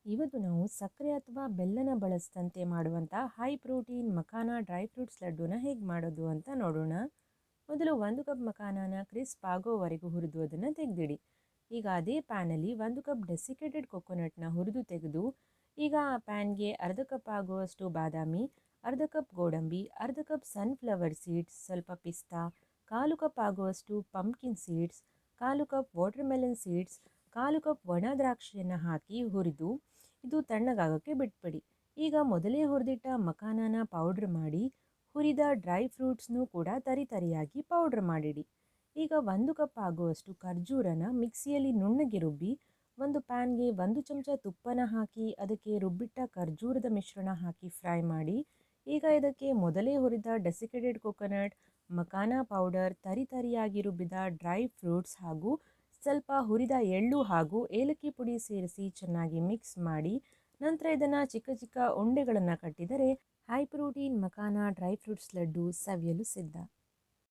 ಇವತ್ತು ನಾವು ಸಕ್ಕರೆ ಅಥವಾ ಬೆಲ್ಲನ ಬಳಸದಂತೆ ಮಾಡುವಂಥ high protein makhana dry fruits ಲಡ್ಡೂನ ಹೇಗೆ ಮಾಡೋದು ಅಂತ ನೋಡೋಣ. ಮೊದಲು 1 ಕಪ್ ಮಖಾನನ ಕ್ರಿಸ್ಪ್ ಆಗೋವರೆಗೂ ಹುರಿದು ಅದನ್ನು ತೆಗೆದಿಡಿ. ಈಗ ಅದೇ ಪ್ಯಾನಲ್ಲಿ 1 ಕಪ್ ಡೆಸಿಕೇಟೆಡ್ ಕೊಕೊನಟ್ನ ಹುರಿದು ತೆಗೆದು ಈಗ ಆ ಪ್ಯಾನ್ಗೆ ಅರ್ಧ ಕಪ್ ಆಗುವಷ್ಟು ಬಾದಾಮಿ, ಅರ್ಧ ಕಪ್ ಗೋಡಂಬಿ, ಅರ್ಧ ಕಪ್ ಸನ್ಫ್ಲವರ್ ಸೀಡ್ಸ್, ಸ್ವಲ್ಪ ಪಿಸ್ತಾ, 1/4 ಕಪ್ ಆಗುವಷ್ಟು pumpkin seeds, 1/4 cup watermelon seeds, 1/4 cup ಒಣ ದ್ರಾಕ್ಷಿಯನ್ನು ಹಾಕಿ ಹುರಿದು ಇದು ತಣ್ಣಗಾಗೋಕ್ಕೆ ಬಿಟ್ಬಿಡಿ. ಈಗ ಮೊದಲೇ ಹುರಿದಿಟ್ಟ ಮಖಾನನ ಪೌಡ್ರ್ ಮಾಡಿ ಹುರಿದ ಡ್ರೈ ಫ್ರೂಟ್ಸ್ನೂ ಕೂಡ ತರಿಯಾಗಿ ಪೌಡ್ರ್ ಮಾಡಿಡಿ. ಈಗ 1 ಕಪ್ ಆಗುವಷ್ಟು ಖರ್ಜೂರನ ಮಿಕ್ಸಿಯಲ್ಲಿ ನುಣ್ಣಗೆ ರುಬ್ಬಿ ಒಂದು ಪ್ಯಾನ್ಗೆ 1 ಚಮಚ ತುಪ್ಪನ ಹಾಕಿ ಅದಕ್ಕೆ ರುಬ್ಬಿಟ್ಟ ಖರ್ಜೂರದ ಮಿಶ್ರಣ ಹಾಕಿ ಫ್ರೈ ಮಾಡಿ. ಈಗ ಇದಕ್ಕೆ ಮೊದಲೇ ಹುರಿದ ಡೆಸಿಕೇಟೆಡ್ ಕೊಕೊನಟ್, ಮಖಾನ ಪೌಡರ್, ತರಿಯಾಗಿ ರುಬ್ಬಿದ ಡ್ರೈ ಫ್ರೂಟ್ಸ್ ಹಾಗೂ ಸ್ವಲ್ಪ ಹುರಿದ ಎಳ್ಳು ಹಾಗೂ ಏಲಕ್ಕಿ ಪುಡಿ ಸೇರಿಸಿ ಚೆನ್ನಾಗಿ ಮಿಕ್ಸ್ ಮಾಡಿ ನಂತರ ಇದನ್ನು ಚಿಕ್ಕ ಚಿಕ್ಕ ಉಂಡೆಗಳನ್ನು ಕಟ್ಟಿದರೆ high protein makhana dry fruits laddu ಸವಿಯಲು ಸಿದ್ಧ.